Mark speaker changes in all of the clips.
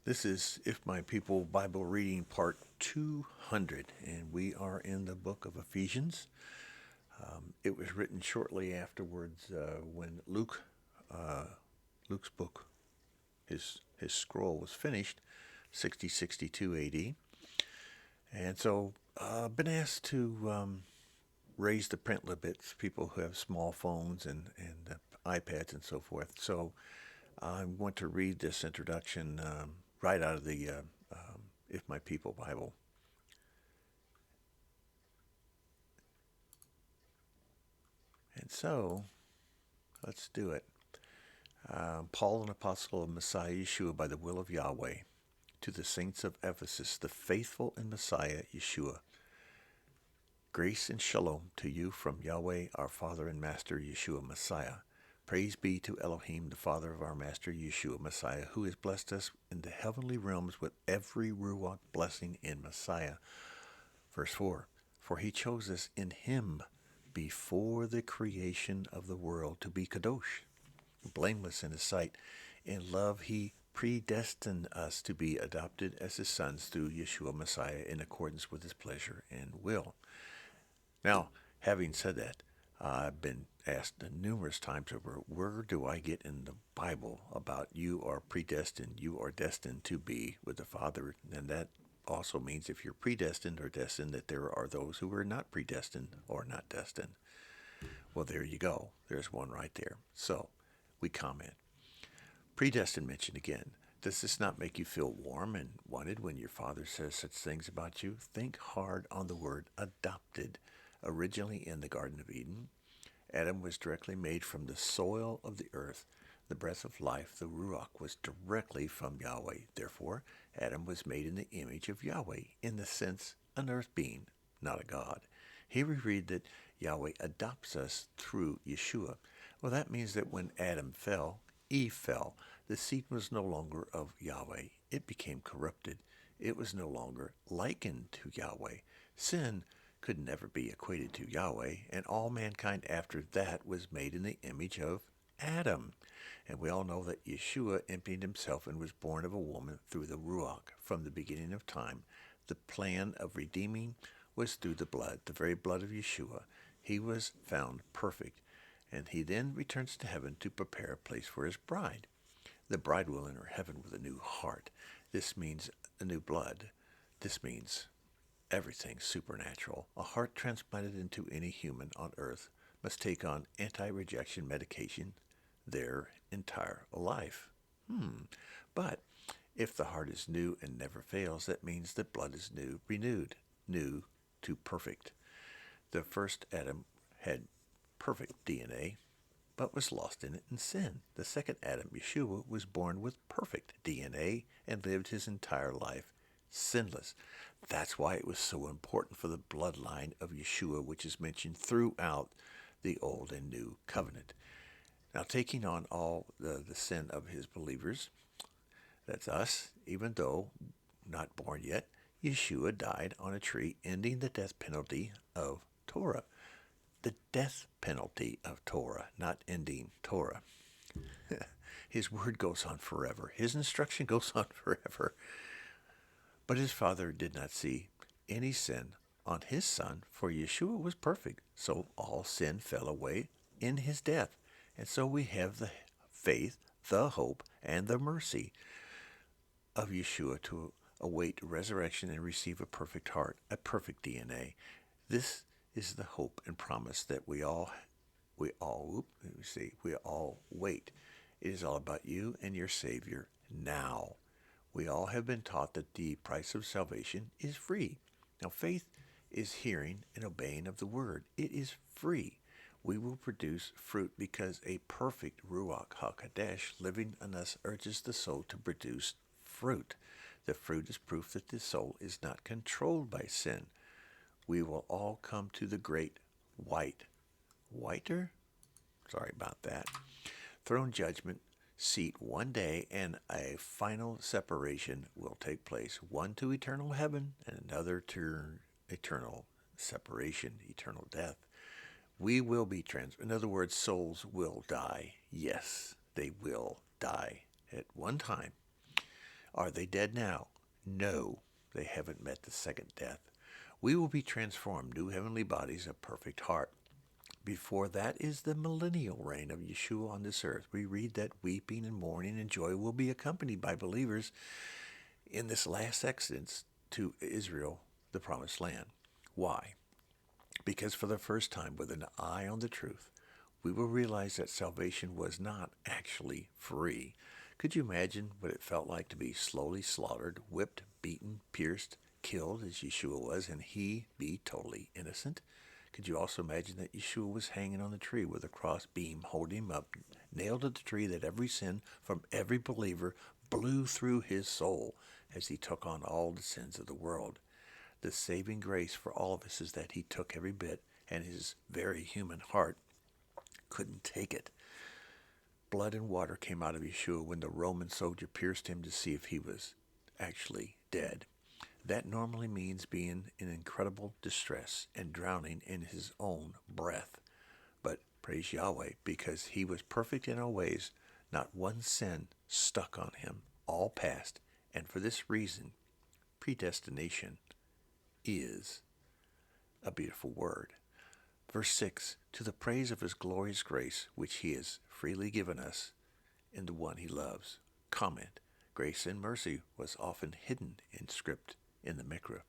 Speaker 1: This is If My People Bible Reading Part 200, and we are in the book of Ephesians. It was written shortly afterwards when Luke's book, his scroll was finished, 60-62 AD. And so I've been asked to raise the print a little bit, people who have small phones and iPads and so forth. So I want to read this introduction right out of the If My People Bible. And so, let's do it. Paul, an apostle of Messiah Yeshua by the will of Yahweh, to the saints of Ephesus, the faithful in Messiah Yeshua. Grace and shalom to you from Yahweh, our Father and Master Yeshua Messiah. Praise be to Elohim, the Father of our Master Yeshua Messiah, who has blessed us in the heavenly realms with every Ruach blessing in Messiah. Verse 4, for he chose us in him before the creation of the world to be kadosh, blameless in his sight. In love he predestined us to be adopted as his sons through Yeshua Messiah in accordance with his pleasure and will. Now, having said that, I've been asked numerous times over, where do I get in the Bible about you are predestined, you are destined to be with the Father? And that also means if you're predestined or destined, that there are those who are not predestined or not destined. Well, there you go. There's one right there. So, we comment. Predestined mentioned again. Does this not make you feel warm and wanted when your Father says such things about you? Think hard on the word adopted. Originally in the Garden of Eden, Adam was directly made from the soil of the earth. The breath of life, the Ruach, was directly from Yahweh. Therefore, Adam was made in the image of Yahweh, in the sense an earth being, not a God. Here we read that Yahweh adopts us through Yeshua. Well, that means that when Adam fell, Eve fell. The seed was no longer of Yahweh. It became corrupted. It was no longer likened to Yahweh. Sin could never be equated to Yahweh, and all mankind after that was made in the image of Adam. And we all know that Yeshua emptied himself and was born of a woman through the Ruach. From the beginning of time, the plan of redeeming was through the blood, the very blood of Yeshua. He was found perfect, and he then returns to heaven to prepare a place for his bride. The bride will enter heaven with a new heart. This means a new blood. This means everything supernatural. A heart transplanted into any human on earth must take on anti-rejection medication their entire life. But if the heart is new and never fails, that means that blood is new, renewed, new to perfect. The first Adam had perfect DNA, but was lost in it in sin. The second Adam, Yeshua, was born with perfect DNA and lived his entire life sinless. That's why it was so important for the bloodline of Yeshua, which is mentioned throughout the Old and New Covenant. Now, taking on all the sin of his believers, that's us, even though not born yet, Yeshua died on a tree, ending the death penalty of Torah. The death penalty of Torah, not ending Torah. His word goes on forever. His instruction goes on forever. But his Father did not see any sin on his Son, for Yeshua was perfect. So all sin fell away in his death. And so we have the faith, the hope, and the mercy of Yeshua to await resurrection and receive a perfect heart, a perfect DNA. This is the hope and promise that we all wait. It is all about you and your Savior now. We all have been taught that the price of salvation is free. Now, faith is hearing and obeying of the word. It is free. We will produce fruit because a perfect Ruach HaKodesh living in us urges the soul to produce fruit. The fruit is proof that the soul is not controlled by sin. We will all come to the great whiter? Sorry about that. Throne judgment seat one day, and a final separation will take place. One to eternal heaven and another to eternal separation, eternal death. We will be in other words, souls will die. Yes, they will die at one time. Are they dead now? No, they haven't met the second death. We will be transformed, new heavenly bodies, a perfect heart. Before that is the millennial reign of Yeshua on this earth. We read that weeping and mourning and joy will be accompanied by believers in this last exodus to Israel, the promised land. Why? Because for the first time, with an eye on the truth, we will realize that salvation was not actually free. Could you imagine what it felt like to be slowly slaughtered, whipped, beaten, pierced, killed as Yeshua was, and he be totally innocent? Could you also imagine that Yeshua was hanging on the tree with a cross beam holding him up, nailed to the tree, that every sin from every believer blew through his soul as he took on all the sins of the world? The saving grace for all of us is that he took every bit, and his very human heart couldn't take it. Blood and water came out of Yeshua when the Roman soldier pierced him to see if he was actually dead. That normally means being in incredible distress and drowning in his own breath. But praise Yahweh, because he was perfect in all ways, not one sin stuck on him, all past. And for this reason, predestination is a beautiful word. Verse 6, to the praise of his glorious grace, which he has freely given us in the one he loves. Comment, grace and mercy was often hidden in script in the Mikra.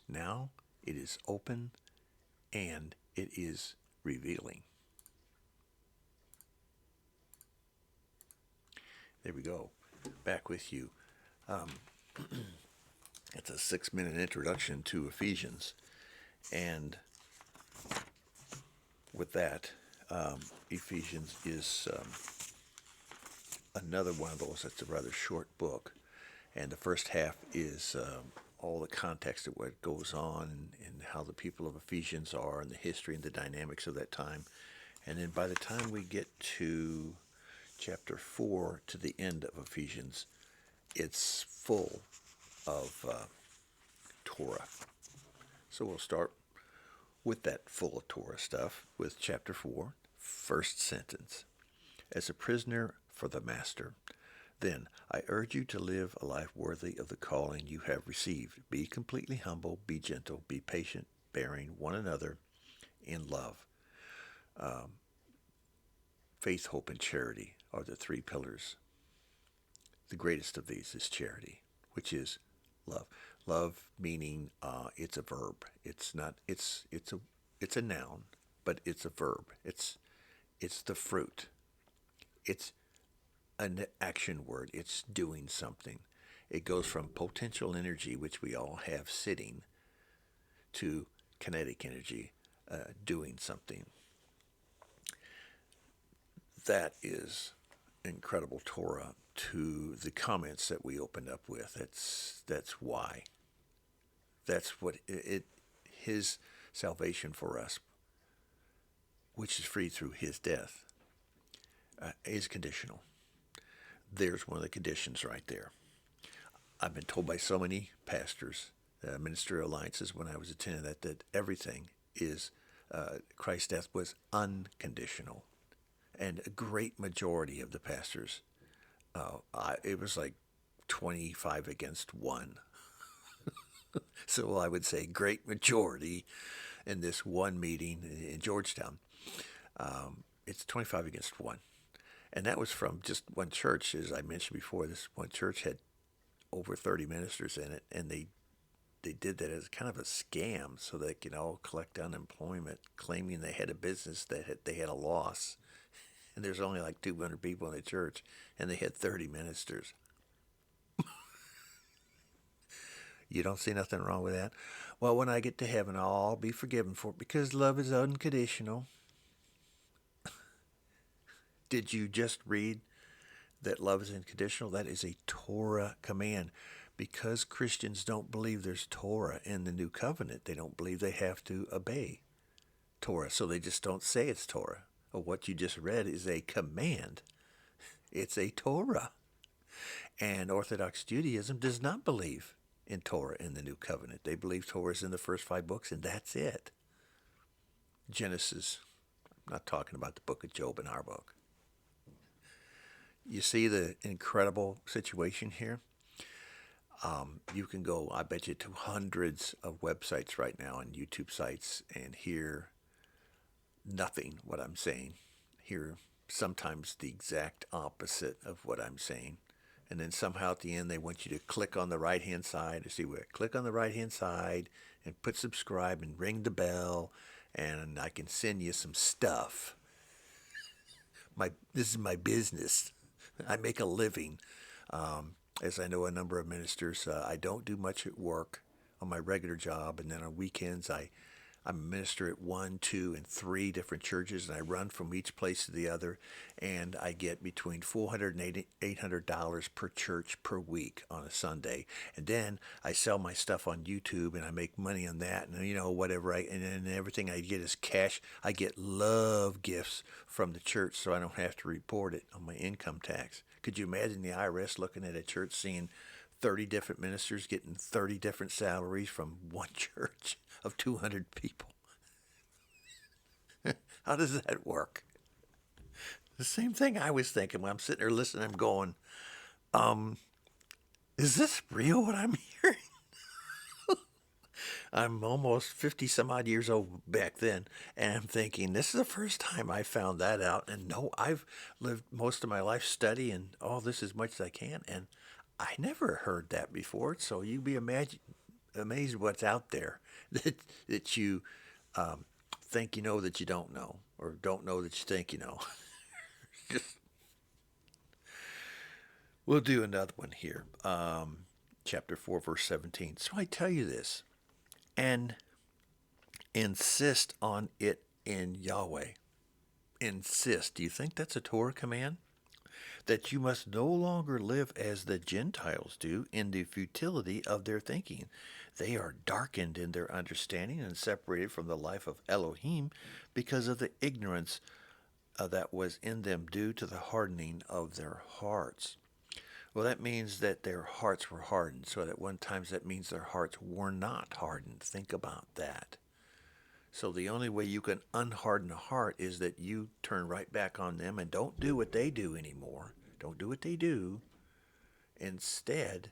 Speaker 1: Now it is open and it is revealing. There we go. Back with you. It's a 6-minute introduction to Ephesians. And with that, Ephesians is another one of those that's a rather short book. And the first half is all the context of what goes on and how the people of Ephesians are and the history and the dynamics of that time. And then by the time we get to chapter 4 to the end of Ephesians, it's full of Torah. So we'll start with that full of Torah stuff with chapter 4, first sentence. As a prisoner for the master, then I urge you to live a life worthy of the calling you have received. Be completely humble, be gentle, be patient, bearing one another in love. Faith, hope, and charity are the three pillars. The greatest of these is charity, which is love. Love meaning it's a verb. It's not. It's a noun, but it's a verb. It's the fruit. It's an action word. It's doing something. It goes from potential energy, which we all have sitting, to kinetic energy, doing something. That is incredible Torah to the comments that we opened up with. That's why. That's what his salvation for us, which is free through his death, is conditional. There's one of the conditions right there. I've been told by so many pastors, ministerial alliances, when I was attending that everything is, Christ's death was unconditional. And a great majority of the pastors, it was like 25 against 1. So I would say great majority in this one meeting in Georgetown. It's 25 against 1. And that was from just one church. As I mentioned before, this one church had over 30 ministers in it, and they did that as kind of a scam so they could all collect unemployment, claiming they had a business that they had a loss. And there's only like 200 people in the church, and they had 30 ministers. You don't see nothing wrong with that? Well, when I get to heaven, I'll be forgiven for it because love is unconditional. Did you just read that love is unconditional? That is a Torah command. Because Christians don't believe there's Torah in the New Covenant, they don't believe they have to obey Torah. So they just don't say it's Torah. Well, what you just read is a command. It's a Torah. And Orthodox Judaism does not believe in Torah in the New Covenant. They believe Torah is in the first 5 books, and that's it. Genesis. I'm not talking about the book of Job in our book. You see the incredible situation here? You can go, I bet you, to hundreds of websites right now and YouTube sites and hear nothing what I'm saying. Hear sometimes the exact opposite of what I'm saying. And then somehow at the end they want you to click on the right hand side or see where click on the right hand side and put subscribe and ring the bell and I can send you some stuff. This is my business. I make a living. As I know a number of ministers, I don't do much at work on my regular job, and then on weekends I'm a minister at 1, 2, and 3 different churches, and I run from each place to the other, and I get between $400 and $800 per church per week on a Sunday, and then I sell my stuff on YouTube, and I make money on that, and whatever, and then everything I get is cash. I get love gifts from the church, so I don't have to report it on my income tax. Could you imagine the IRS looking at a church, seeing 30 different ministers getting 30 different salaries from one church of 200 people? How does that work? The same thing I was thinking when I'm sitting there listening. I'm going, is this real what I'm hearing? I'm almost 50 some odd years old back then, and I'm thinking, this is the first time I found that out. And no, I've lived most of my life studying all this as much as I can, and I never heard that before. So you'd be amazed what's out there that you think you know that you don't know, or don't know that you think you know. We'll do another one here. Chapter 4, verse 17. So I tell you this, and insist on it in Yahweh. Insist. Do you think that's a Torah command? That you must no longer live as the Gentiles do in the futility of their thinking. They are darkened in their understanding and separated from the life of Elohim because of the ignorance that was in them due to the hardening of their hearts. Well, that means that their hearts were hardened. So at one time that means their hearts were not hardened. Think about that. So the only way you can unharden a heart is that you turn right back on them and don't do what they do anymore. Don't do what they do. Instead,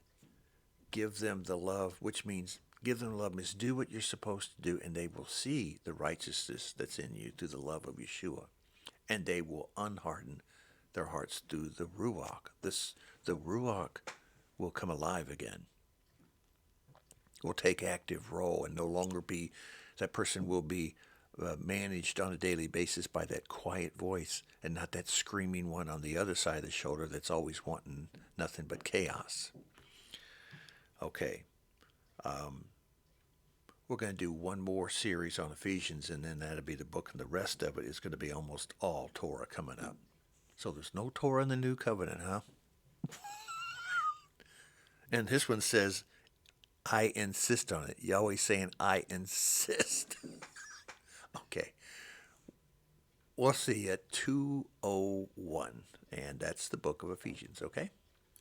Speaker 1: give them the love, which means give them love means do what you're supposed to do, and they will see the righteousness that's in you through the love of Yeshua. And they will unharden their hearts through the Ruach. The Ruach will come alive again. Will take active role and no longer be, that person will be managed on a daily basis by that quiet voice and not that screaming one on the other side of the shoulder that's always wanting nothing but chaos. Okay. We're going to do one more series on Ephesians, and then that'll be the book, and the rest of it is going to be almost all Torah coming up. So there's no Torah in the New Covenant, huh? And this one says, I insist on it. Yahweh saying, I insist. Okay. We'll see you at 2:01, and that's the book of Ephesians, okay?